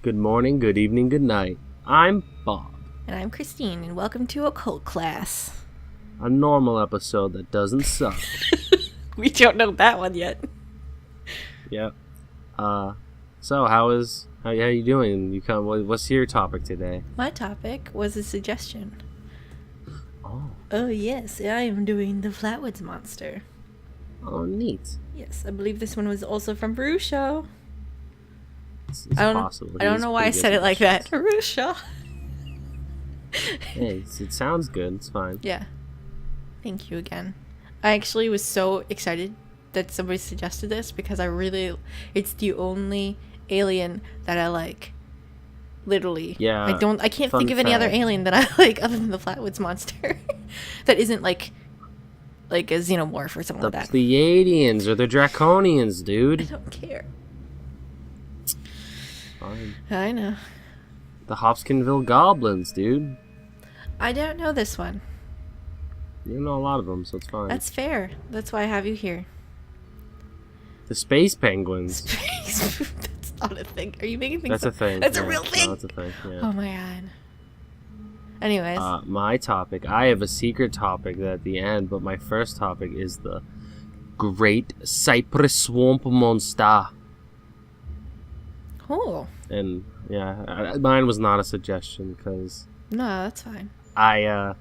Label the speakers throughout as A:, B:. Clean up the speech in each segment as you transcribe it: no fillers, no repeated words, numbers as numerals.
A: Good morning, good evening, good night. I'm Bob.
B: And I'm Christine, and welcome to Occult Class.
A: A normal episode that doesn't suck.
B: We don't know that one yet.
A: Yep. So how you doing? What's your topic today?
B: My topic was a suggestion.
A: Oh,
B: yes, I am doing the Flatwoods monster.
A: Oh, neat.
B: Yes, I believe this one was also from Bura-bura.
A: It's possible.
B: I don't know why I said it like that. Bura-bura.
A: Hey, it sounds good. It's fine.
B: Yeah. Thank you again. I actually was so excited that somebody suggested this because it's the only alien that I like. Literally.
A: Yeah.
B: I can't think of any other alien that I like other than the Flatwoods monster. That isn't like a xenomorph or something like that.
A: The Pleiadians or the Draconians, dude.
B: I don't care.
A: Fine.
B: I know.
A: The Hopkinsville Goblins, dude.
B: I don't know this one.
A: You know a lot of them, so it's fine.
B: That's fair. That's why I have you here.
A: The Space Penguins.
B: That's not a thing. Are you making things
A: That's
B: up?
A: a thing.
B: That's
A: yeah.
B: a real thing?
A: No, that's a thing, yeah.
B: Oh my god. Anyways.
A: My topic. I have a secret topic at the end, but my first topic is the Great Cypress Swamp Monster.
B: Cool.
A: And yeah, mine was not a suggestion because
B: No, that's fine.
A: I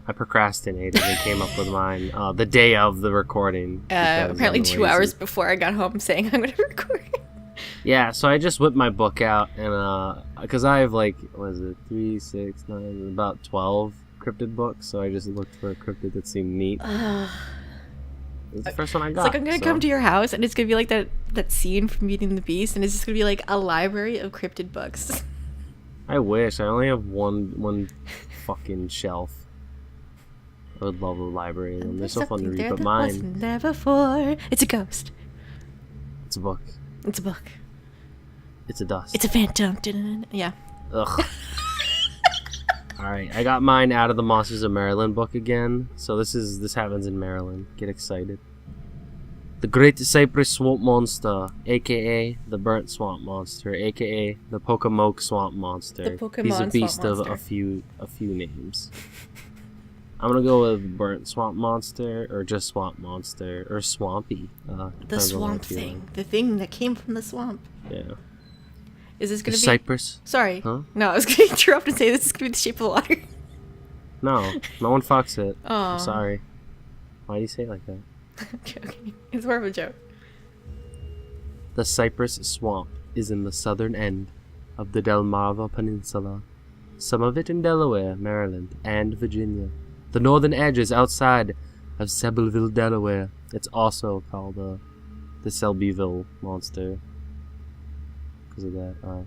A: procrastinated and came up with mine the day of the recording.
B: Apparently 2 hours before I got home saying I'm going to record.
A: Yeah, so I just whipped my book out and because I have 3, 6, 9, about 12 cryptid books, so I just looked for a cryptid that seemed neat. It's the first one I got.
B: It's like I'm going to come to your house and it's going to be like that scene from Beauty and the Beast, and it's just going to be like a library of cryptid books.
A: I wish. I only have one fucking shelf. I would love a library of them. They're so fun to read, but mine...
B: wasn't there before. It's a ghost.
A: It's a book.
B: It's a book.
A: It's a dust.
B: It's a phantom. Dun-dun-dun. Yeah.
A: Ugh. Alright, I got mine out of the Monsters of Maryland book again. So this happens in Maryland. Get excited. The Great Cypress Swamp Monster, aka the Burnt Swamp Monster, aka the Pokemoke Swamp Monster.
B: The Pokemon
A: He's a beast
B: Swamp
A: of
B: Monster.
A: a few names. I'm gonna go with Burnt Swamp Monster, or just Swamp Monster, or Swampy.
B: The swamp thing. The thing that came from the swamp.
A: Yeah.
B: Is this gonna be...
A: Cypress?
B: Sorry.
A: Huh?
B: No, I was gonna interrupt and say this is gonna be the shape of the water.
A: No one fucks it.
B: Oh.
A: I'm sorry. Why do you say it like that?
B: I'm joking. It's more of a joke.
A: The Cypress Swamp is in the southern end of the Delmarva Peninsula, some of it in Delaware, Maryland, and Virginia. The northern edge is outside of Selbyville, Delaware. It's also called the Selbyville monster because of that.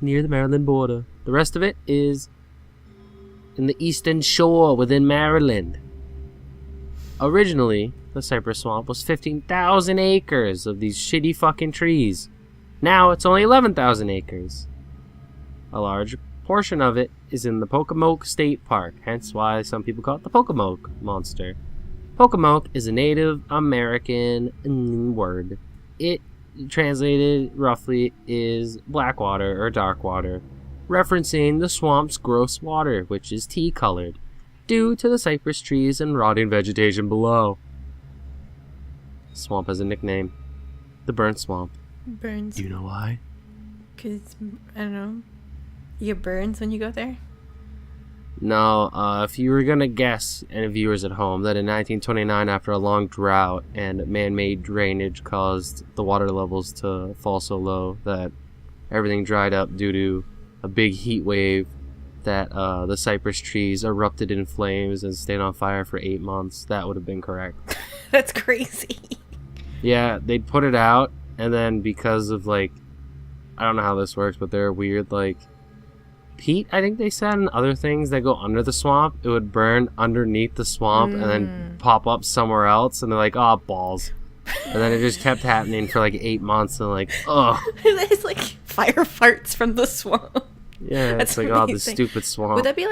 A: Near the Maryland border. The rest of it is in the eastern shore within Maryland. Originally, the Cypress Swamp was 15,000 acres of these shitty fucking trees. Now it's only 11,000 acres. A large portion of it is in the Pokemoke State Park, hence why some people call it the Pokemoke monster. Pokemoke is a Native American word. It, translated roughly, is black water or dark water, referencing the swamp's gross water, which is tea-colored, due to the cypress trees and rotting vegetation below. The swamp has a nickname, the Burnt Swamp.
B: Burns.
A: Do you know why?
B: Because, I don't know, you get burns when you go there?
A: No, if you were gonna guess, any viewers at home, that in 1929, after a long drought and man-made drainage caused the water levels to fall so low that everything dried up due to a big heat wave, that the cypress trees erupted in flames and stayed on fire for 8 months, that would have been correct.
B: That's crazy.
A: Yeah, they'd put it out, and then because of, I don't know how this works, but they're weird, peat, I think they said, and other things that go under the swamp, it would burn underneath the swamp and then pop up somewhere else, and they're like, oh, balls. And then it just kept happening for 8 months, and ugh.
B: It's like fire farts from the swamp.
A: Yeah,
B: That's
A: it's
B: amazing.
A: this stupid swamp.
B: Would that be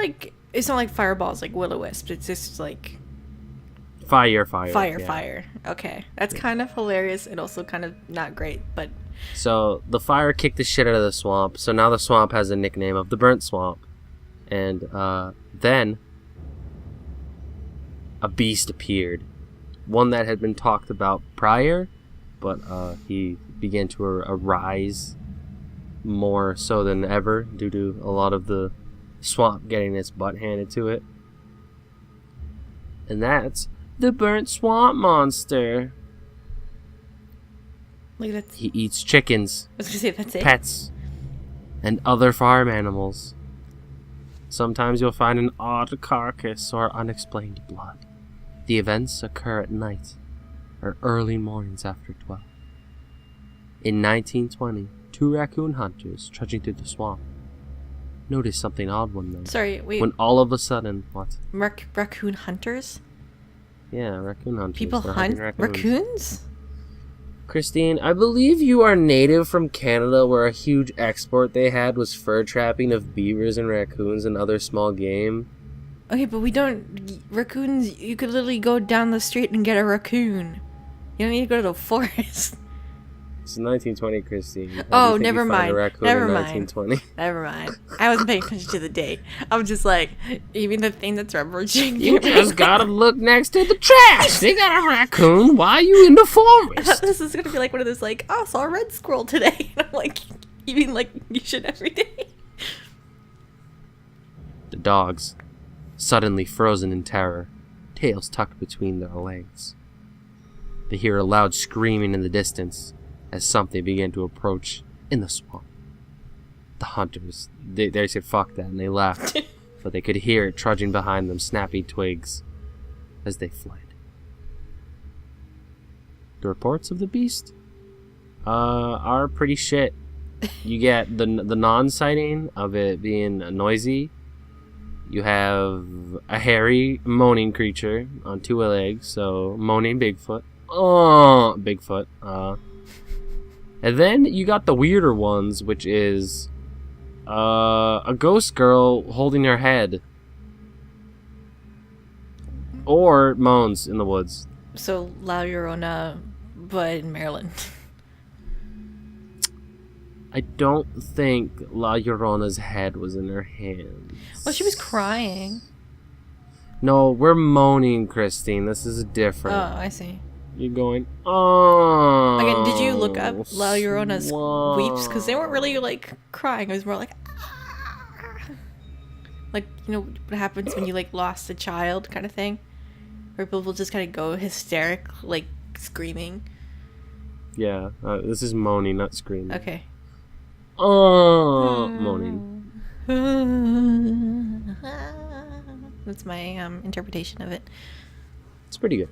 B: it's not like fireballs like will-o-wisp, it's just
A: Fire.
B: Fire. Okay. That's kind of hilarious and also kind of not great, but
A: So the fire kicked the shit out of the swamp. So now the swamp has a nickname of the Burnt Swamp. And then a beast appeared. One that had been talked about prior, but he began to arise more so than ever due to a lot of the swamp getting its butt handed to it. And that's the Burnt Swamp Monster.
B: Like that's.
A: He eats chickens,
B: I was gonna say that's it.
A: pets, and other farm animals. Sometimes you'll find an odd carcass or unexplained blood. The events occur at night or early mornings after 12. In 1920, 2 raccoon hunters trudging through the swamp noticed something odd one night.
B: Sorry, wait.
A: When all of a sudden, what?
B: Raccoon hunters?
A: Yeah, raccoon hunters.
B: People
A: They're
B: hunt
A: hunting
B: raccoons?
A: Christine, I believe you are native from Canada, where a huge export they had was fur trapping of beavers and raccoons and other small game.
B: Okay, but we don't... Raccoons, you could literally go down the street and get a raccoon. You don't need to go to the forest.
A: It's 1920, Christine. How do you
B: Oh,
A: think
B: never
A: you find
B: mind.
A: a raccoon
B: Never
A: in
B: mind.
A: 1920?
B: Never mind. I wasn't paying attention to the date. I was just like, even the thing that's reverberating.
A: You just gotta look next to the trash. They got a raccoon. Why are you in the forest?
B: This is gonna be like one of those like, oh, I saw a red squirrel today. And I'm like, you mean like you should every day?
A: The dogs, suddenly frozen in terror, tails tucked between their legs. They hear a loud screaming in the distance as something began to approach in the swamp. The hunters, they said fuck that and they laughed, but they could hear it trudging behind them, snapping twigs as they fled. The reports of the beast are pretty shit. You get the non-sighting of it being noisy. You have a hairy, moaning creature on 2 legs, so moaning Bigfoot. Oh, Bigfoot. And then you got the weirder ones, which is a ghost girl holding her head. Or moans in the woods.
B: So, La Llorona, but in Maryland.
A: I don't think La Llorona's head was in her hands.
B: Well, she was crying.
A: No, we're moaning, Christine. This is different.
B: Oh, I see.
A: You're going, oh.
B: Again, did you look up La Llorona's weeps? Because they weren't really, like, crying. It was more like, ah. Like, you know what happens when you, like, lost a child kind of thing? Where people just kind of go hysteric, like, screaming.
A: Yeah, this is moaning, not screaming.
B: Okay.
A: Oh, moaning.
B: That's my interpretation of it.
A: It's pretty good.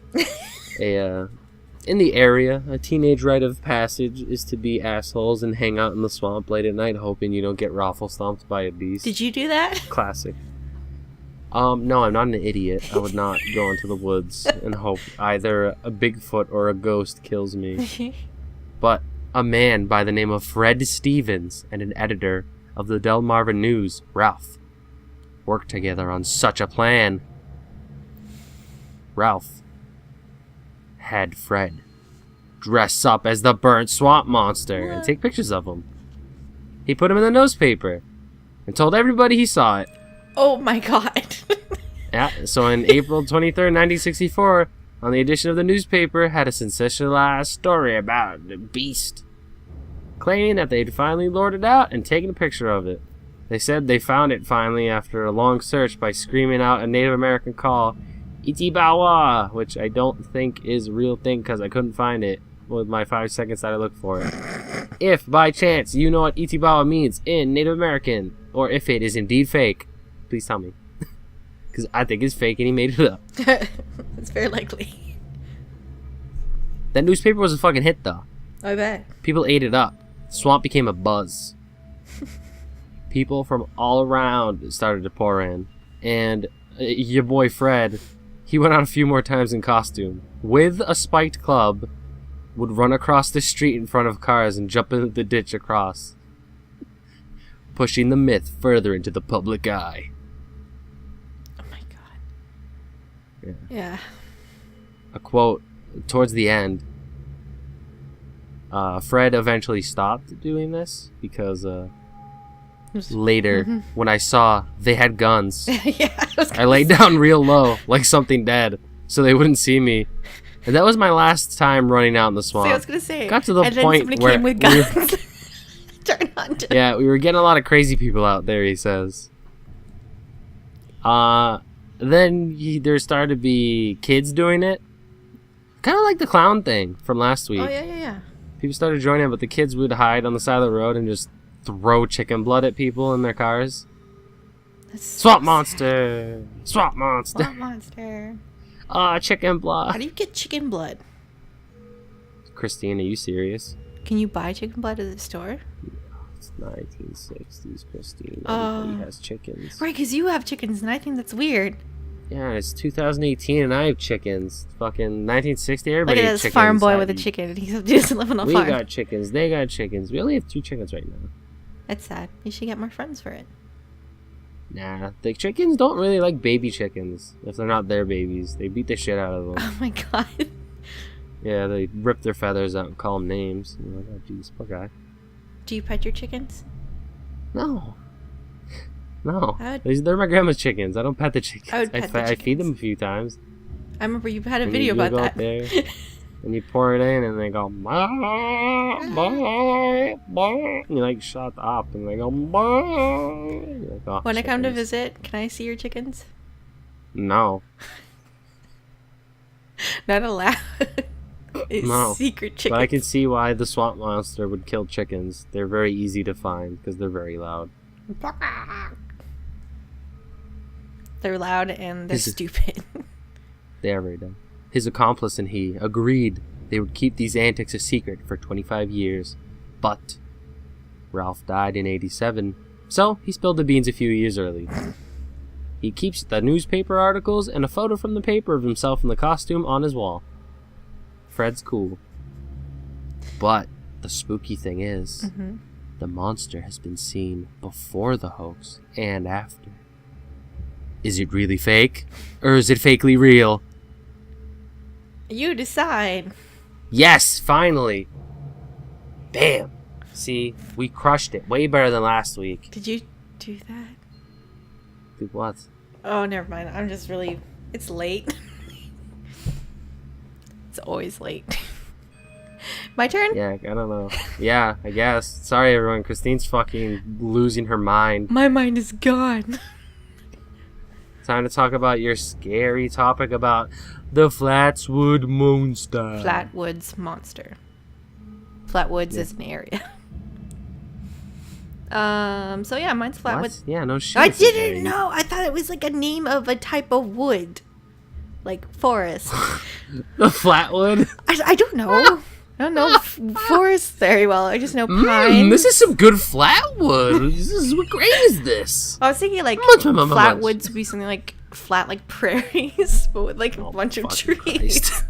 A: In the area, a teenage rite of passage is to be assholes and hang out in the swamp late at night, hoping you don't get raffle stomped by a beast.
B: Did you do that?
A: Classic. No, I'm not an idiot. I would not go into the woods and hope either a Bigfoot or a ghost kills me. But a man by the name of Fred Stevens and an editor of the Delmarva News, Ralph, worked together on such a plan. Ralph had Fred dress up as the Burnt Swamp Monster and take pictures of him. He put him in the newspaper and told everybody he saw it.
B: Oh my god.
A: Yeah, so on April 23rd, 1964, on the edition of the newspaper, had a sensationalized story about the beast, claiming that they'd finally lured it out and taken a picture of it. They said they found it finally after a long search by screaming out a Native American call, Itibawa, which I don't think is a real thing because I couldn't find it with my 5 seconds that I looked for it. If by chance you know what Itibawa means in Native American, or if it is indeed fake, please tell me. Because I think it's fake and he made it up.
B: It's very likely.
A: That newspaper was a fucking hit though.
B: I bet.
A: People ate it up. The swamp became a buzz. People from all around started to pour in. And your boy Fred, he went out a few more times in costume. With a spiked club, would run across the street in front of cars and jump into the ditch across. Pushing the myth further into the public eye.
B: Oh my god.
A: Yeah.
B: Yeah.
A: A quote towards the end. Fred eventually stopped doing this because later when I saw they had guns,
B: Yeah,
A: I laid down real low like something dead so they wouldn't see me. And that was my last time running out in the swamp.
B: See, I was gonna say.
A: Got to the
B: and
A: point
B: then somebody
A: where
B: came with guns. Turn on to.
A: Yeah, we were getting a lot of crazy people out there, he says. Then there started to be kids doing it. Kind of like the clown thing from last week.
B: Oh, yeah.
A: People started joining, but the kids would hide on the side of the road and just throw chicken blood at people in their cars.
B: That's so
A: Swamp
B: sad.
A: monster! Swamp monster!
B: Swamp monster.
A: Chicken
B: How
A: blood.
B: do you get chicken blood?
A: Christine, are you serious?
B: Can you buy chicken blood at the store?
A: It's 1960s, Christine.
B: Oh.
A: Everybody has chickens.
B: Right, because you have chickens, and I think that's weird.
A: Yeah, it's 2018 and I have chickens. Fucking 1960,
B: Look
A: everybody
B: at
A: had
B: this
A: chickens.
B: farm boy with a chicken, and he doesn't live on a
A: We
B: farm.
A: got chickens. They got chickens. We only have 2 chickens right now.
B: That's sad. You should get more friends for it.
A: Nah, the chickens don't really like baby chickens. If they're not their babies, they beat the shit out of them.
B: Oh my god.
A: Yeah, they rip their feathers out and call them names. You're like, oh, jeez, poor guy.
B: Do you pet your chickens?
A: No. No.
B: I would-
A: They're my grandma's chickens. I don't pet the chickens.
B: I would pet the
A: I feed
B: chickens.
A: them a few times.
B: I remember you had a
A: And
B: video
A: you
B: about
A: go
B: that.
A: out there, and you pour it in, and they go, bah, bah, bah. And you like shut up, and they go, bah. And you're like, oh,
B: When I come to
A: chickens.
B: visit, can I see your chickens?
A: No.
B: Not allowed. It's
A: No.
B: secret chickens.
A: But I can see why the swamp monster would kill chickens. They're very easy to find because they're very loud.
B: They're loud and they're
A: Is it-
B: stupid.
A: They are very dumb. His accomplice and he agreed they would keep these antics a secret for 25 years. But Ralph died in 87, so he spilled the beans a few years early. He keeps the newspaper articles and a photo from the paper of himself in the costume on his wall. Fred's cool. But the spooky thing is, the monster has been seen before the hoax and after. Is it really fake? Or is it fakely real?
B: You decide.
A: Yes, finally. Bam. See, we crushed it. Way better than last week.
B: Did you do that?
A: Dude, what?
B: Oh, never mind. I'm just really... It's late. It's always late. My turn?
A: Yeah, I don't know. Yeah, I guess. Sorry, everyone. Christine's fucking losing her mind.
B: My mind is gone.
A: Time to talk about your scary topic about the Flatwoods monster.
B: Flatwoods monster. Flatwoods is an area. So yeah, mine's Flatwoods.
A: What? Yeah, no shit.
B: I
A: it's scary.
B: didn't know. I thought it was like a name of a type of wood. Like forest.
A: The Flatwood?
B: I don't know. I don't know forest very well. I just know pine.
A: This is some good Flatwood. What grade is this?
B: I was thinking like
A: Munch.
B: Flatwoods would be something like flat like prairies, but with like a bunch of
A: fucking
B: trees.
A: Christ.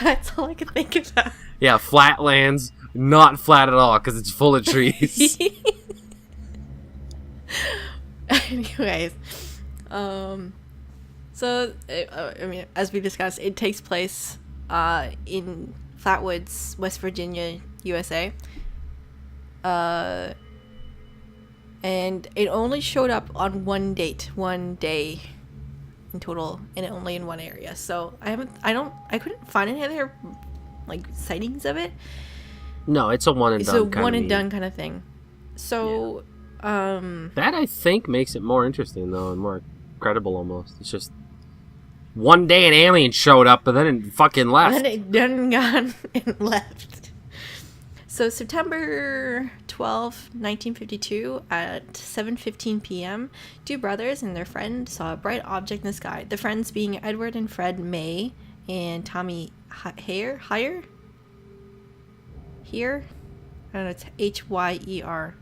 B: That's all I could think of. That.
A: Yeah, flatlands. Not flat at all, because it's full of trees.
B: Anyways, so I mean, as we discussed, it takes place in Flatwoods, West Virginia, USA. And it only showed up on one day in total, and only in one area. So I couldn't find any other like sightings of it.
A: No, it's a one and
B: It's
A: done.
B: a
A: kinda
B: one and
A: mean.
B: done kind of thing. So,
A: That I think makes it more interesting though, and more credible almost. It's just one day an alien showed up, and then it fucking left.
B: then it done gone and left. So September 12, 1952, at 7:15 p.m., two brothers and their friend saw a bright object in the sky. The friends being Edward and Fred May and Tommy Here? I don't know, it's Hyer.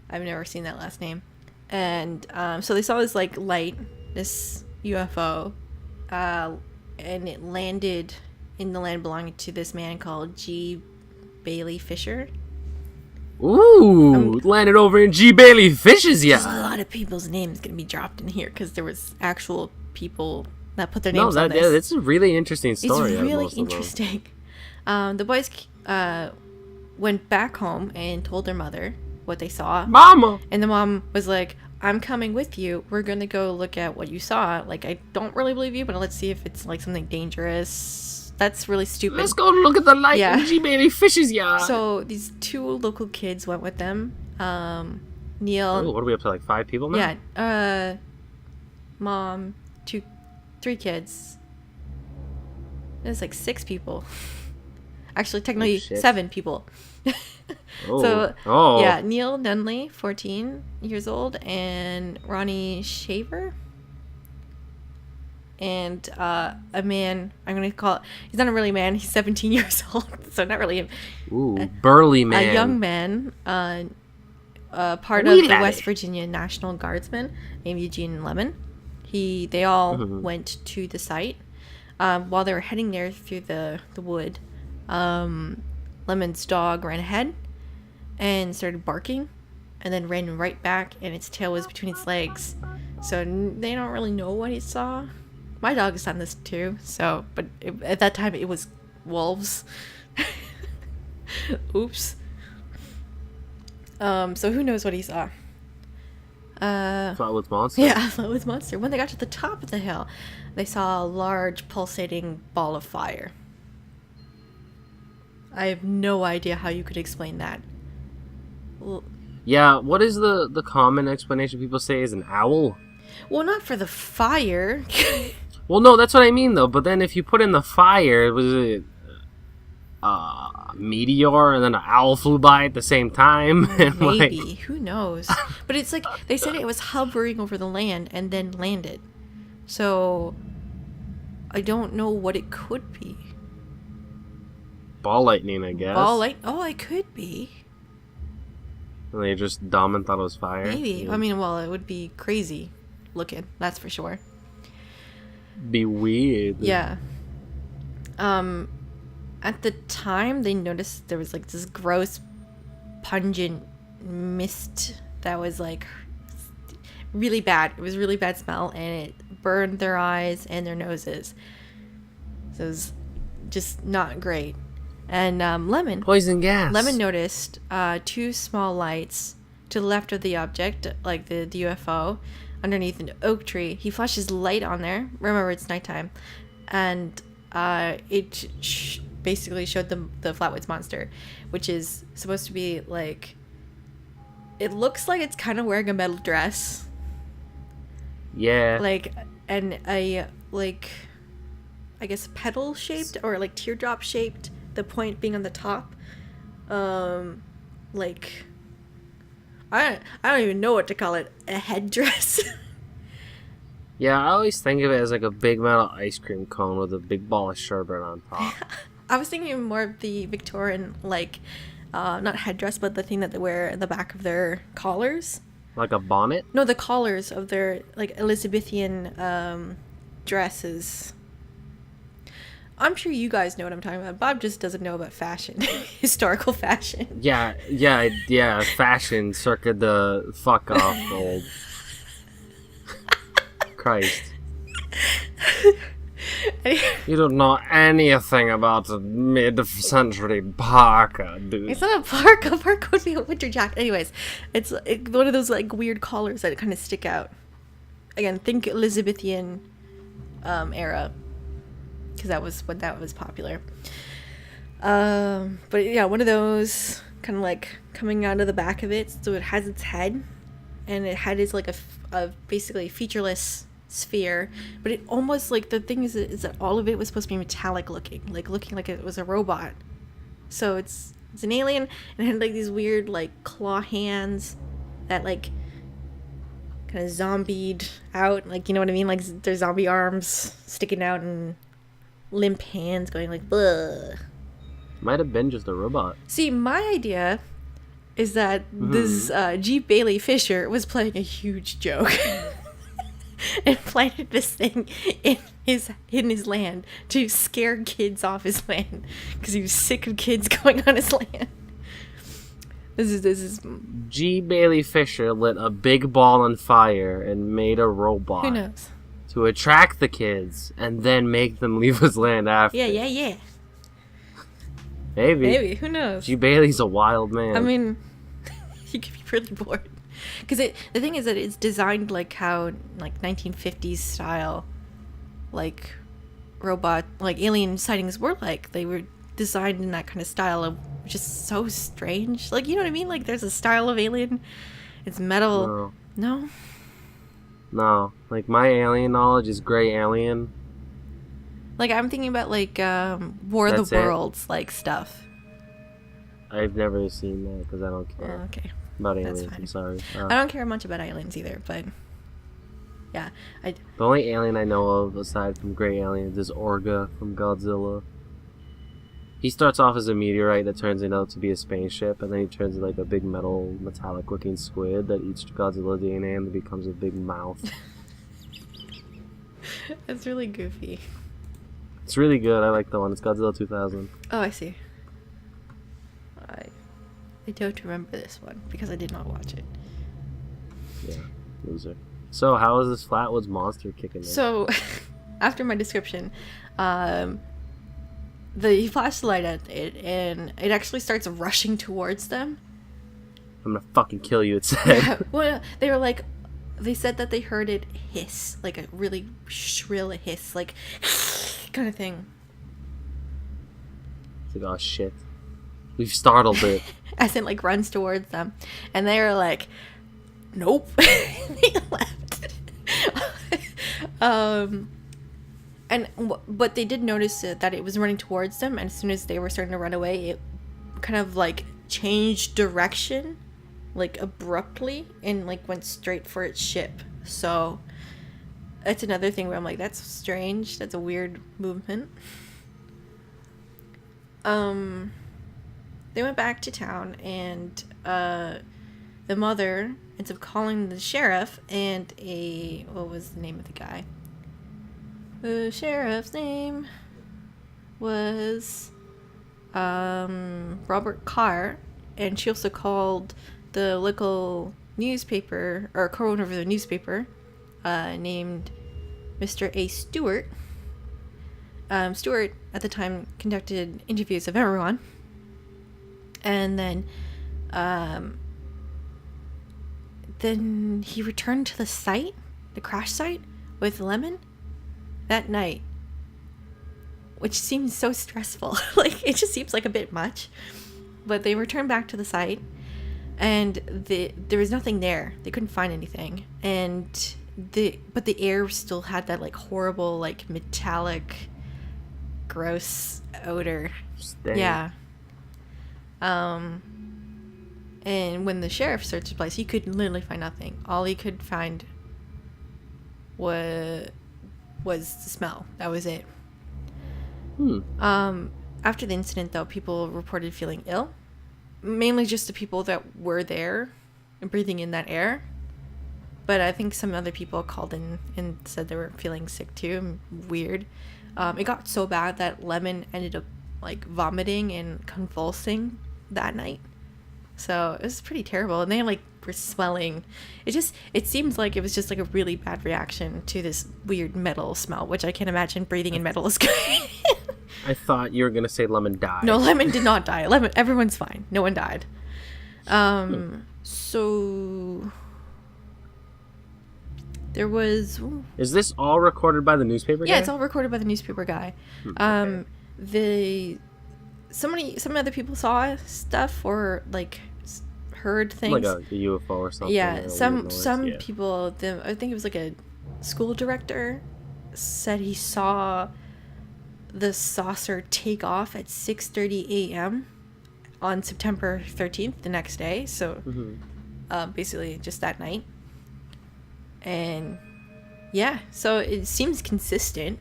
B: I've never seen that last name. And so they saw this like light, this UFO, and it landed in the land belonging to this man called G. Bailey Fisher.
A: Ooh, landed over in G. Bailey Fishes,
B: There's
A: yeah.
B: a lot of people's names going to be dropped in here because there was actual people that put their
A: No,
B: names on
A: yeah,
B: this.
A: it's a really interesting story.
B: It's
A: out of
B: really
A: most of them.
B: interesting. The boys went back home and told their mother what they saw.
A: Mama!
B: And the mom was like, I'm coming with you. We're going to go look at what you saw. Like, I don't really believe you, but let's see if it's, like, something dangerous. That's really stupid.
A: Let's go look at the light in G-Bailey Fish's yard.
B: So, these 2 local kids went with them. Neil...
A: Ooh, what are we up to, like 5 people now?
B: Yeah. Mom, 3 kids. There's, like, 6 people. Actually, technically, 7 people. Yeah, Neil Nunley, 14 years old, and Ronnie Shaver, and a man. I'm gonna call it. He's not a really man. He's 17 years old, so not really him.
A: Ooh, burly man.
B: A young man, part of the West Virginia National Guardsmen named Eugene Lemon. They all went to the site. While they were heading there through the wood, Lemon's dog ran ahead and started barking, and then ran right back, and its tail was between its legs. So they don't really know what he saw. My dog has done this too. So, but at that time it was wolves. Oops. So who knows what he saw?
A: Flatwoods monster.
B: Yeah, Flatwoods monster. When they got to the top of the hill, they saw a large pulsating ball of fire. I have no idea how you could explain that.
A: Yeah, what is the common explanation people say is an owl?
B: Well, not for the fire.
A: Well, no, that's what I mean, though. But then if you put in the fire, was it meteor and then an owl flew by at the same time? And
B: Maybe. Like... Who knows? But it's like, they said it was hovering over the land and then landed. So, I don't know what it could be.
A: Ball lightning, I guess.
B: Oh, it could be.
A: And they just dumb and thought it was fire.
B: Maybe. Yeah. I mean, well, it would be crazy looking. That's for sure.
A: Be weird.
B: Yeah. At the time, they noticed there was like this gross, pungent mist that was like really bad. It was really bad smell, and it burned their eyes and their noses. So it was just not great. And Lemon...
A: Poison gas.
B: Lemon noticed 2 small lights to the left of the object, like the UFO, underneath an oak tree. He flashed his light on there. Remember, it's nighttime. And it basically showed them the Flatwoods monster, which is supposed to be like... It looks like it's kind of wearing a metal dress.
A: Yeah.
B: Like, and a, like... I guess petal-shaped or like teardrop-shaped, the point being on the top. Like, I don't even know what to call it. A headdress.
A: Yeah, I always think of it as like a big metal ice cream cone with a big ball of sherbet on top.
B: I was thinking more of the Victorian, like, not headdress, but the thing that they wear at the back of their collars.
A: Like a bonnet?
B: No, the collars of their, like, Elizabethan dresses. I'm sure you guys know what I'm talking about. Bob just doesn't know about fashion. Historical fashion.
A: Yeah, fashion circa the fuck off old. Christ. You don't know anything about a mid-century parka, dude.
B: It's not a parka. A parka would be a winter jacket. Anyways, it's one of those like weird collars that kind of stick out. Again, think Elizabethan era. Because that was when that was popular. But yeah, one of those kind of like coming out of the back of it. So it has its head, and it had is like a basically featureless sphere. But it almost like the thing is that all of it was supposed to be metallic looking like it was a robot. So it's an alien, and it had like these weird like claw hands that like kind of zombied out, like, you know what I mean? Like their zombie arms sticking out and limp hands going like bleh.
A: Might have been just a robot.
B: See, my idea is that this G. Bailey Fisher was playing a huge joke and planted this thing in his land to scare kids off his land because he was sick of kids going on his land. This is
A: G. Bailey Fisher lit a big ball on fire and made a robot.
B: Who knows?
A: To attract the kids and then make them leave his land after.
B: Yeah.
A: Maybe.
B: Who knows?
A: G. Bailey's a wild man.
B: I mean, you could be really bored. Because the thing is that it's designed like how, like, 1950s style, like, robot, like, alien sightings were like. They were designed in that kind of style of just so strange. Like, you know what I mean? Like, there's a style of alien. It's metal. No?
A: No. Like, my alien knowledge is gray alien.
B: Like, I'm thinking about, like, War of the Worlds, like, stuff.
A: I've never seen that because I don't care.
B: Oh, okay.
A: About aliens, I'm sorry.
B: I don't care much about aliens either, but yeah.
A: The only alien I know of aside from gray aliens is Orga from Godzilla. He starts off as a meteorite that turns out to be a spaceship, and then he turns into like a big metallic looking squid that eats Godzilla DNA and becomes a big mouth.
B: That's really goofy.
A: It's really good. I like the one. It's Godzilla 2000.
B: Oh, I see. I don't remember this one because I did not watch it.
A: Yeah, loser. So, how is this Flatwoods monster kicking in?
B: So, after my description, the flashlight at it, and it actually starts rushing towards them.
A: I'm gonna fucking kill you, it said.
B: Yeah, well, they said that they heard it hiss, like a really shrill hiss, like kind of thing.
A: It's like, oh shit. We've startled it.
B: As it, like, runs towards them. And they were like, nope. They left. But they did notice that it was running towards them. And as soon as they were starting to run away, it kind of, like, changed direction, like, abruptly. And, like, went straight for its ship. So, that's another thing where I'm like, that's strange. That's a weird movement. They went back to town, and the mother ends up calling the sheriff and what was the name of the guy? The sheriff's name was Robert Carr, and she also called the local newspaper, or co-owner of the newspaper, named Mr. A. Stewart. Stewart, at the time, conducted interviews of everyone. And then he returned to the site, the crash site, with Lemon that night. Which seems so stressful. Like, it just seems like a bit much. But they returned back to the site, and there was nothing there. They couldn't find anything. But the air still had that, like, horrible, like, metallic, gross odor.
A: Stay.
B: Yeah. And when the sheriff searched the place, he could literally find nothing. All he could find was the smell. That was it. After the incident, though, people reported feeling ill. Mainly just the people that were there and breathing in that air. But I think some other people called in and said they were feeling sick too. Weird. It got so bad that Lemon ended up, like, vomiting and convulsing that night. So it was pretty terrible. And they, like, were swelling. It seems like it was just, like, a really bad reaction to this weird metal smell, which I can't imagine breathing in metal is good.
A: I thought you were gonna say Lemon died.
B: No, Lemon did not die. Everyone's fine. No one died. So there was...
A: Is this all recorded by the newspaper guy?
B: Yeah, it's all recorded by the newspaper guy.
A: Okay.
B: Some other people saw stuff or, like, heard things.
A: Like a UFO or something.
B: Yeah, some people, I think it was like a school director, said he saw the saucer take off at 6:30 a.m. on September 13th, the next day. So basically just that night. And yeah, so it seems consistent.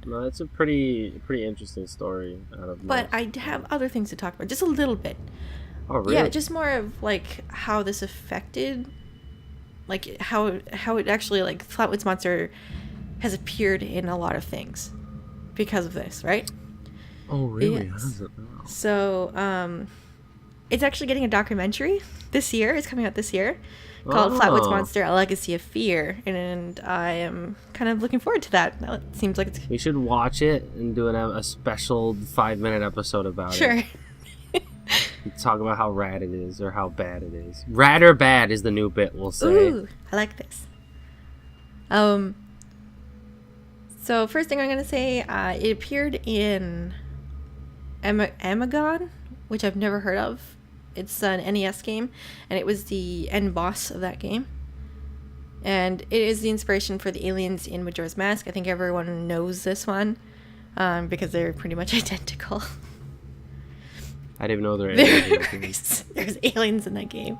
A: No, it's a pretty interesting story.
B: But I have other things to talk about, just a little bit.
A: Oh, really?
B: Yeah, just more of, like, how this affected, like, how it actually, like, Flatwoods Monster has appeared in a lot of things because of this, right?
A: Oh, really?
B: Yes.
A: How does it know?
B: So, it's actually getting a documentary this year. It's coming out this year called Flatwoods Monster: A Legacy of Fear, and I am kind of looking forward to that. It seems like it's...
A: We should watch it and do a special 5-minute episode about it.
B: Sure.
A: Talk about how rad it is or how bad it is. Rad or bad is the new bit, we'll say.
B: Ooh, I like this. So first thing I'm going to say, it appeared in Amagon, which I've never heard of. It's an NES game, and it was the end boss of that game. And it is the inspiration for the aliens in Majora's Mask. I think everyone knows this one, because they're pretty much identical.
A: I didn't even know there were aliens.
B: There's aliens in that game.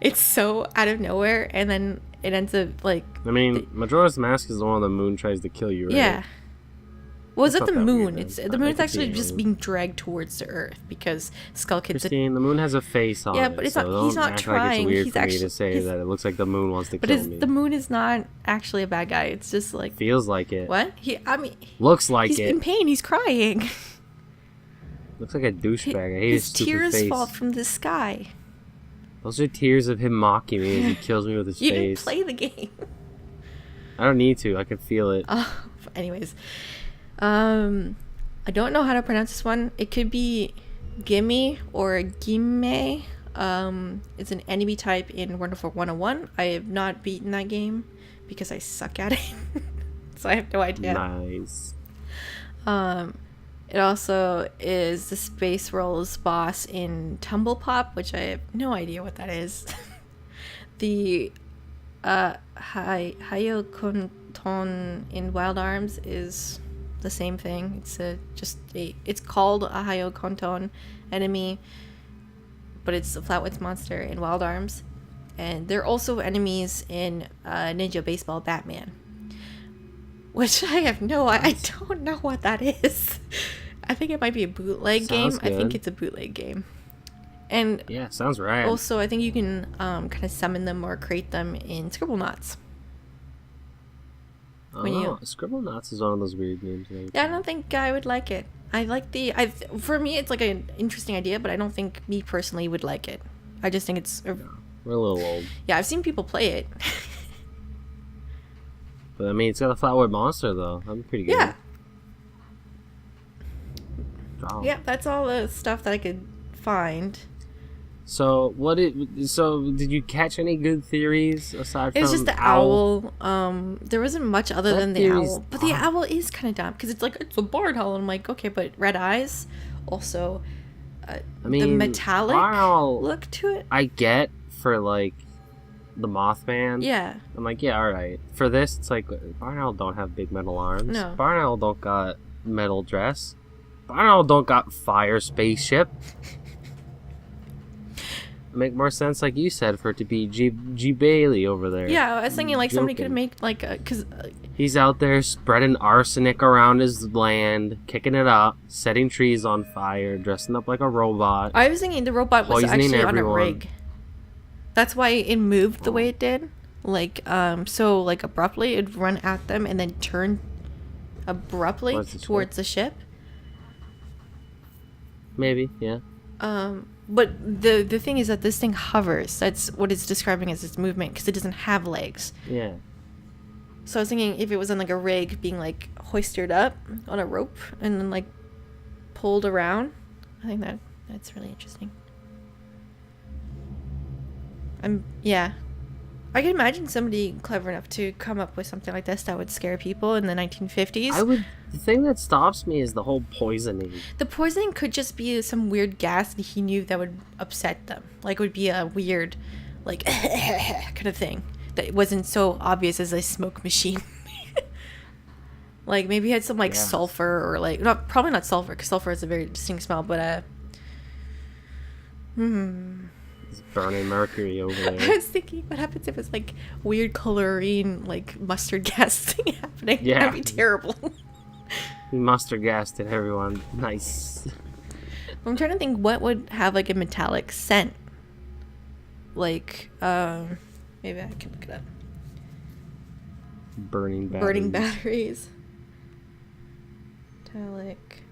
B: It's so out of nowhere, and then it ends up like...
A: I mean, Majora's Mask is the one the moon tries to kill you, right?
B: Yeah. Well, it's not the moon.
A: Weird,
B: The moon's actually just being dragged towards the Earth because Skull Kid's...
A: Christine, the moon has a face on it.
B: Yeah, but it's not. He's not trying.
A: Like it's weird
B: he's
A: for
B: actually
A: me to say that it looks like the moon wants to kill me.
B: But the moon is not actually a bad guy. It's just like...
A: Feels like it.
B: What?
A: Looks like
B: he's
A: it.
B: He's in pain. He's crying.
A: Looks like a douchebag. I hate his stupid face.
B: His tears fall from the sky.
A: Those are tears of him mocking me as he kills me with his
B: you
A: face.
B: You didn't play the game.
A: I don't need to. I can feel it.
B: Anyways. I don't know how to pronounce this one. It could be Gimme or Gimme. It's an enemy type in Wonderful 101. I have not beaten that game because I suck at it. So I have no idea.
A: Nice.
B: It also is the Space Rolls boss in Tumble Pop, which I have no idea what that is. The Hayokonton in Wild Arms is the same thing. It's called a Hayokonton enemy, but it's a Flatwoods monster in Wild Arms, and they're also enemies in Ninja Baseball Batman, which I don't know what that is. I think it might be a bootleg game.
A: Good.
B: I think it's a bootleg game. And
A: yeah, sounds right.
B: Also, I think you can kind of summon them or create them in Scribblenauts.
A: Scribblenauts is one of those weird games.
B: Yeah, I don't think I would like it. For me, it's like an interesting idea, but I don't think me personally would like it. I just think it's...
A: we're a little old.
B: Yeah, I've seen people play it.
A: But I mean, it's got a Flatwood monster, though. That'd be pretty good.
B: Yeah.
A: Wow.
B: Yeah, that's all the stuff that I could find.
A: So did you catch any good theories aside from
B: It's just the owl. There wasn't much other than the owl. But the owl is kind of dumb because it's like, it's a barn owl. I'm like, okay, but red eyes. Also, the metallic look to it.
A: I get for like the Mothman.
B: Yeah.
A: I'm like, yeah, all right. For this, it's like barn owl don't have big metal arms.
B: No.
A: Barn owl don't got metal dress. Barn owl don't got fire spaceship. Make more sense, like you said, for it to be G. Bailey over there.
B: Yeah, I was thinking like somebody could make like because
A: he's out there spreading arsenic around his land, kicking it up, setting trees on fire, dressing up like a robot.
B: I was thinking the robot was actually
A: everyone.
B: on a rig. That's why it moved the way it did. Like so like abruptly it'd run at them and then turn abruptly towards the ship.
A: Maybe, yeah.
B: But the thing is that this thing hovers. That's what it's describing as its movement because it doesn't have legs.
A: Yeah.
B: So I was thinking if it was on like a rig being like hoisted up on a rope and then like pulled around. I think that's really interesting. Yeah. I can imagine somebody clever enough to come up with something like this that would scare people in the 1950s.
A: The thing that stops me is the whole poisoning.
B: The poisoning could just be some weird gas that he knew that would upset them. Like, it would be a weird, like, kind of thing. That wasn't so obvious as a smoke machine. Like, maybe he had some, like, sulfur or, like... probably not sulfur, because sulfur has a very distinct smell, but,
A: It's burning mercury over there.
B: I was thinking, what happens if it's, like, weird chlorine, like, mustard gas thing happening?
A: Yeah.
B: That'd be terrible.
A: We mustard gassed it, everyone. Nice.
B: I'm trying to think what would have, like, a metallic scent. Like, maybe I can look it up.
A: Burning batteries.
B: Burning batteries. Metallic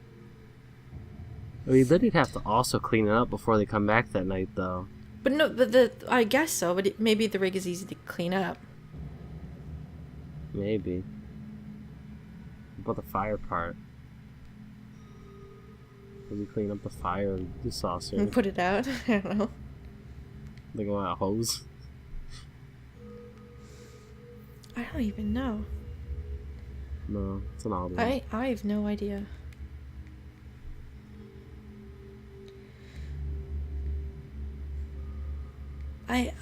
A: I mean, then you'd have to also clean it up before they come back that night, though.
B: But no, I guess so. But maybe the rig is easy to clean up.
A: Maybe. What about the fire part? Maybe clean up the fire of the saucer.
B: And put it out. I don't know.
A: Like a hose.
B: I don't even know.
A: No, it's an odd one.
B: I have no idea.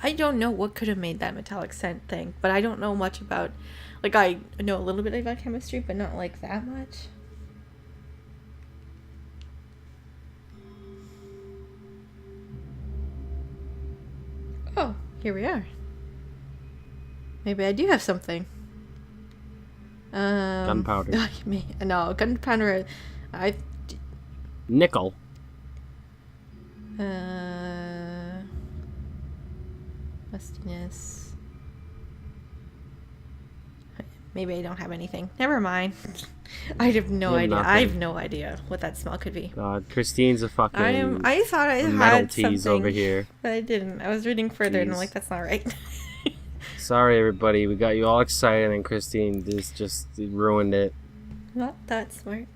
B: I don't know what could have made that metallic scent thing, but I don't know much about... Like, I know a little bit about chemistry, but not, like, that much. Oh, here we are. Maybe I do have something.
A: Gunpowder.
B: No, gunpowder.
A: Nickel.
B: Mustiness. Maybe I don't have anything. Never mind. I have no idea.
A: Nothing.
B: I have no idea what that smell could be.
A: God, Christine's a fucking.
B: I thought I
A: metal
B: had
A: tease
B: something,
A: over here.
B: but I didn't. I was reading further, and I'm
A: Jeez.
B: like, that's not right.
A: Sorry, everybody. We got you all excited, and Christine just ruined it.
B: Not that smart.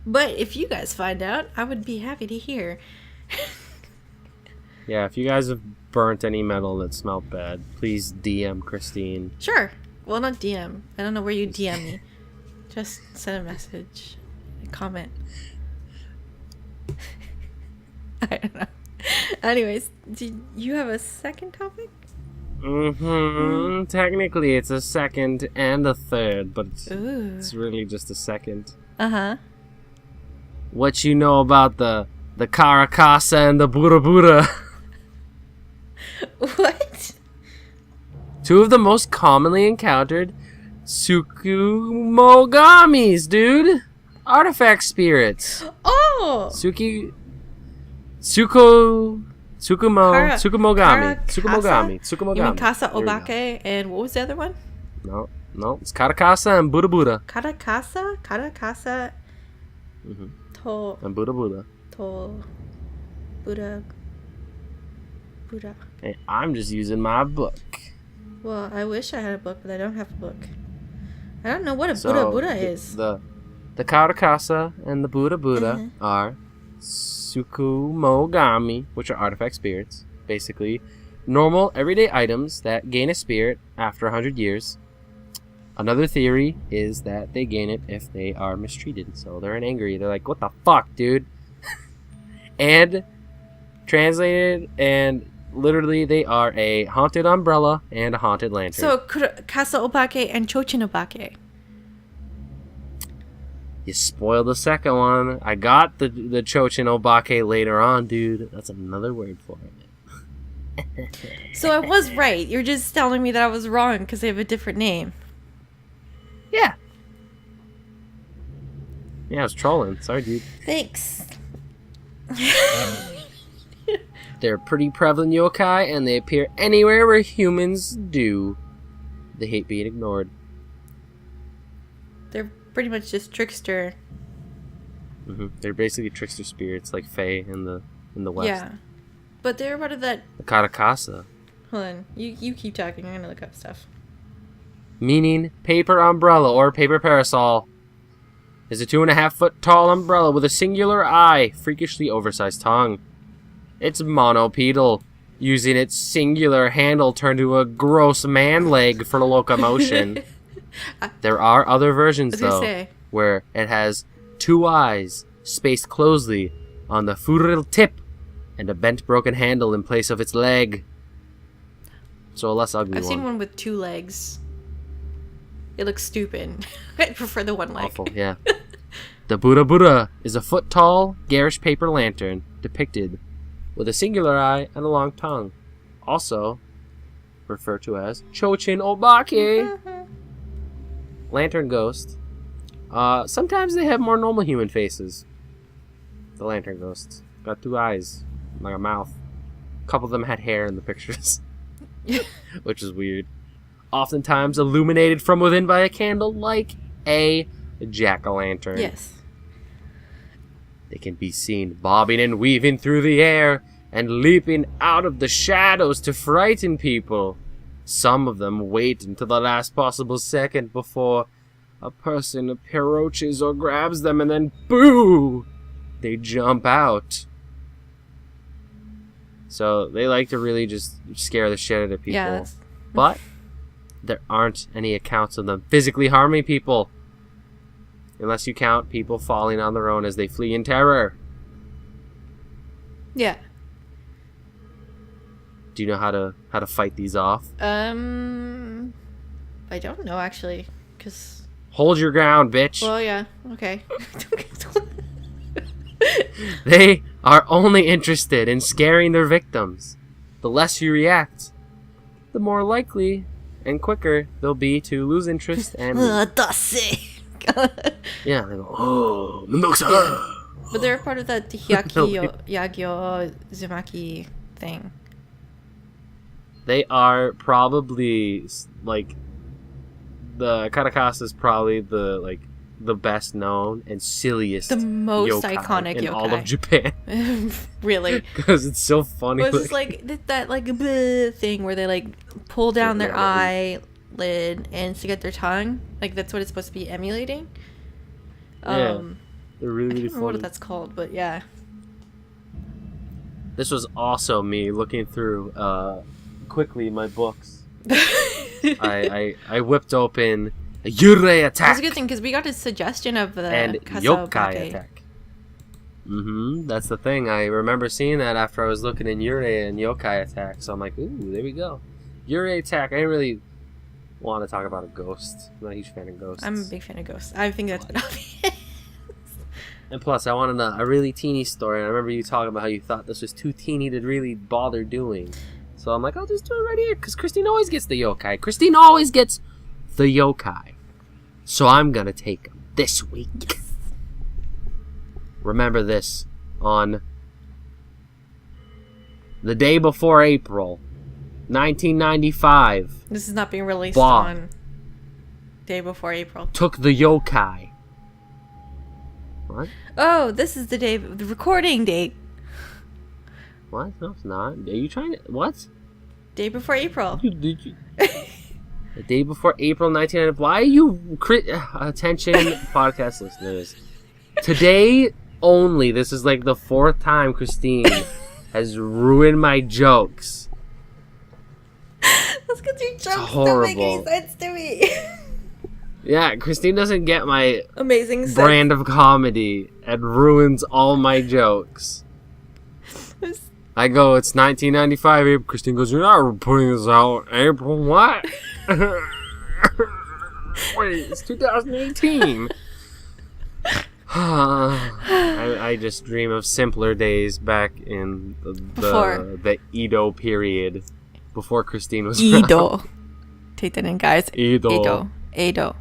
B: But if you guys find out, I would be happy to hear.
A: Yeah, if you guys have burnt any metal that smelled bad, please DM Christine.
B: Sure. Well, not DM. I don't know where you DM me. Just send a message. A comment. I don't know. Anyways, do you have a second topic?
A: Technically, it's a second and a third, but
B: Ooh.
A: it's really just a second.
B: Uh-huh.
A: What you know about the kara-kasa and the Bura-bura?
B: What?
A: Two of the most commonly encountered tsukumogamis, dude. Artifact spirits.
B: Oh!
A: Tsukumogami.
B: You mean Kasa Obake and what was the other one?
A: No, it's kara-kasa and Bura-bura.
B: Kara-kasa?
A: And Bura-bura.
B: Buddha.
A: Hey, I'm just using my book.
B: Well, I wish I had a book, but I don't have a book. I don't know what a Bura-bura is.
A: The kara-kasa and the Bura-bura are tsukumogami, which are artifact spirits. Basically, normal, everyday items that gain a spirit after 100 years. Another theory is that they gain it if they are mistreated. So they're angry. They're like, what the fuck, dude? And translated and literally they are a haunted umbrella and a haunted lantern.
B: So, Kasa Obake and Chochin Obake.
A: You spoiled the second one. I got the Chochin Obake later on, dude. That's another word for it.
B: So I was right. You're just telling me that I was wrong because they have a different name.
A: Yeah. Yeah, I was trolling. Sorry, dude.
B: Thanks.
A: They're pretty prevalent yokai, and they appear anywhere where humans do. They hate being ignored.
B: They're pretty much just trickster.
A: They're basically trickster spirits, like Fae in the West.
B: Yeah. But they're part of that...
A: The kara-kasa.
B: Hold on. You keep talking. I'm going to look up stuff.
A: Meaning paper umbrella or paper parasol. Is a 2.5 foot tall umbrella with a singular eye, freakishly oversized tongue. It's monopedal, using its singular handle turned to a gross man leg for locomotion. There are other versions, though, where it has 2 eyes spaced closely on the furil tip and a bent broken handle in place of its leg. So a less ugly one.
B: I've seen one with 2 legs. It looks stupid. I prefer the one leg.
A: Awful, yeah. The Bura-bura is a foot-tall, garish paper lantern depicted with a singular eye and a long tongue. Also referred to as Chochin Obake. Lantern ghost. Sometimes they have more normal human faces. The lantern ghosts. Got 2 eyes, like a mouth. A couple of them had hair in the pictures. Which is weird. Oftentimes illuminated from within by a candle like a jack-o'-lantern.
B: Yes.
A: They can be seen bobbing and weaving through the air and leaping out of the shadows to frighten people. Some of them wait until the last possible second before a person approaches or grabs them, and then boo! They jump out. So they like to really just scare the shit out of people.
B: Yeah,
A: but there aren't any accounts of them physically harming people. Unless you count people falling on their own as they flee in terror.
B: Yeah.
A: Do you know how to fight these off?
B: I don't know actually, cause.
A: Hold your ground, bitch.
B: Well, yeah. Okay.
A: They are only interested in scaring their victims. The less you react, the more likely and quicker they'll be to lose interest and. Yeah, they go, oh,
B: but they're part of that Yagyo Zumaki thing.
A: They are probably like the kara-kasa is probably the best known and silliest,
B: the most
A: yokai
B: iconic
A: in
B: yokai.
A: all of Japan.
B: Really?
A: Because it's so funny.
B: Well, it's like that like bleh thing where they like pull down their eyelid and stick out their tongue. Like that's what it's supposed to be emulating.
A: Yeah, they're really,
B: I
A: really
B: don't remember
A: funny.
B: what that's called, but yeah.
A: This was also me looking through quickly my books. I whipped open a Yurei attack.
B: That's a good thing because we got a suggestion of the
A: and yokai attack. That's the thing. I remember seeing that after I was looking in Yurei and yokai attack. So I'm like, ooh, there we go. Yurei attack. I didn't really want to talk about a ghost. I'm not a huge fan of ghosts.
B: I'm a big fan of ghosts. I think that's been obvious.
A: And plus, I wanted a really teeny story. And I remember you talking about how you thought this was too teeny to really bother doing. So I'm like, I'll just do it right here. Because Christine always gets the yokai. Christine always gets the yokai. So I'm going to take them this week. Remember this. On the day before April 1995.
B: This is not being released
A: Bob
B: on day before April.
A: took the yokai. What?
B: Oh, this is the day, the recording date.
A: What? No, it's not. Are you trying to... What?
B: Day before April.
A: Did you... The day before April 1995. Why are you... Attention, podcast listeners. Today only, this is like the fourth time Christine has ruined my jokes.
B: That's because your jokes
A: horrible.
B: don't make any sense to me.
A: Yeah, Christine doesn't get my
B: Amazing sense.
A: brand of comedy and ruins all my jokes. I go, it's 1995. April. Christine goes, you're not putting this out April. What? Wait, it's 2018. I just dream of simpler days back in the Edo period. Before Christine was around.
B: Edo. Take that in, guys.
A: Edo.
B: Edo.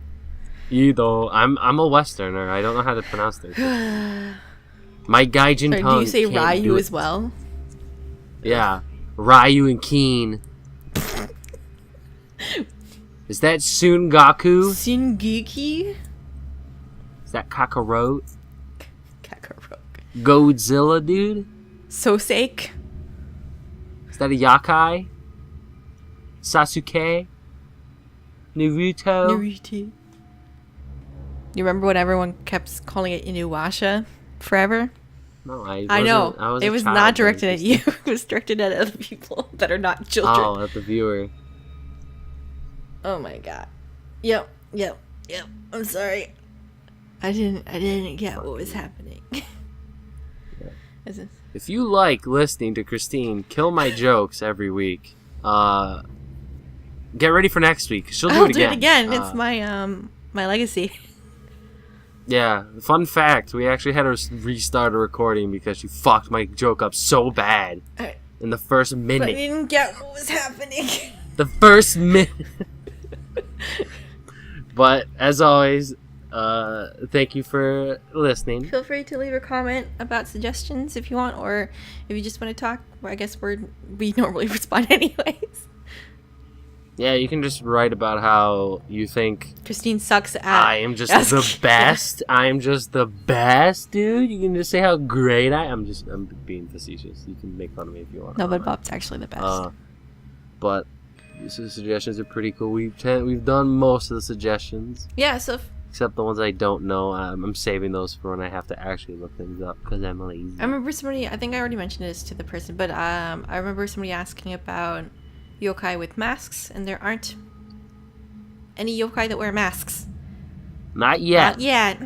A: Edo. I'm a Westerner. I don't know how to pronounce this. My Gaijin
B: Sorry,
A: tongue.
B: do you say
A: can't
B: Ryu
A: do it.
B: as well?
A: Yeah, Ryu and Keen. Is that Sungaku?
B: Shingeki?
A: Is that Kakarot?
B: Kakarot.
A: Godzilla, dude?
B: Sosake?
A: Is that a Yokai? Sasuke? Naruto?
B: Naruto. You remember when everyone kept calling it Inuyasha forever?
A: No,
B: I know.
A: I was
B: it
A: a
B: was
A: child
B: not
A: when
B: directed at
A: Christine-
B: you. It was directed at other people that are not children.
A: Oh, at the viewer.
B: Oh my god. Yep. I'm sorry. I didn't get what was happening. Is it-
A: If you like listening to Christine kill my jokes every week, get ready for next week. She'll do
B: I'll
A: it
B: do
A: again.
B: it again. It's my legacy.
A: Yeah, fun fact, we actually had to restart a recording because she fucked my joke up so bad in the first
B: But I
A: minute.
B: didn't get what was happening.
A: The first minute. But, as always, thank you for listening.
B: Feel free to leave a comment about suggestions if you want, or if you just want to talk. Well, I guess we normally respond anyways.
A: Yeah, you can just write about how you think
B: Christine sucks at.
A: I am just the best. I am just the best, dude. You can just say how great I'm being facetious. You can make fun of me if you want.
B: No, but Bob's actually the best.
A: But these suggestions are pretty cool. We've done most of the suggestions.
B: Yeah, so
A: except the ones I don't know. I'm saving those for when I have to actually look things up because I'm lazy.
B: I remember somebody. I think I already mentioned this to the person, but I remember somebody asking about yokai with masks, and there aren't any yokai that wear masks.
A: Not yet.
B: Not yet.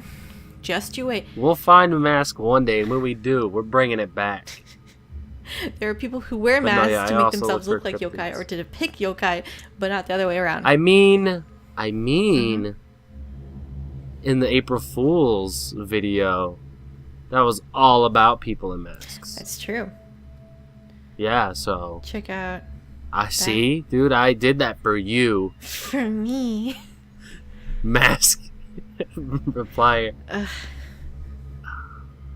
B: Just you wait.
A: We'll find a mask one day, and when we do, we're bringing it back.
B: There are people who wear masks to make themselves look like yokai or to depict yokai, but not the other way around.
A: I mean, in the April Fool's video, that was all about people in masks.
B: That's true.
A: Yeah, so
B: check out.
A: I see, dude. I did that for you.
B: For me.
A: Mask. Reply.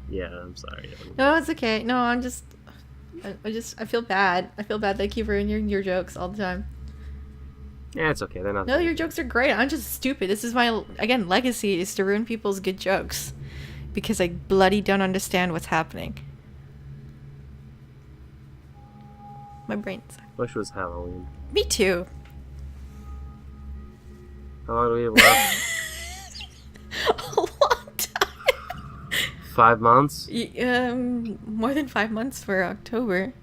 A: Yeah, I'm sorry.
B: No, it's okay. No, I feel bad. I feel bad that I keep ruining your jokes all the time.
A: Yeah, it's okay. They're not.
B: No, your jokes are great. I'm just stupid. This is my, again, legacy is to ruin people's good jokes. Because I bloody don't understand what's happening. My brain's...
A: Wish it was Halloween.
B: Me too.
A: How long do we have left?
B: A long time.
A: 5 months?
B: More than 5 months for October.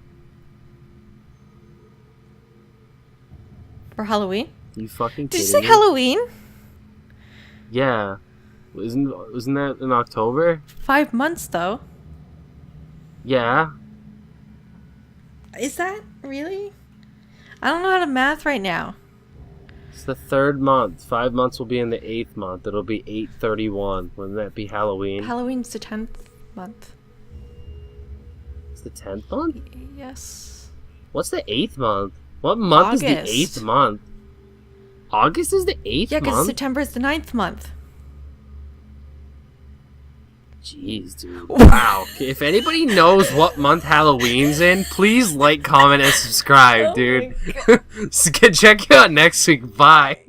B: For Halloween?
A: You fucking kidding
B: Did you say
A: me?
B: Halloween?
A: Yeah. Wasn't that in October?
B: 5 months though.
A: Yeah.
B: Is that really? I don't know how to math right now.
A: It's the 3rd month. 5 months will be in the 8th month. It'll be 8/31. Wouldn't that be Halloween?
B: Halloween's the 10th month.
A: It's the 10th month?
B: Yes.
A: What's the 8th month? What month is the
B: August.
A: 8th month? August is the 8th
B: Yeah, because
A: month?
B: September is the 9th month.
A: Jeez, dude. Wow. If anybody knows what month Halloween's in, please like, comment, and subscribe,
B: Oh
A: dude. Check you out next week. Bye.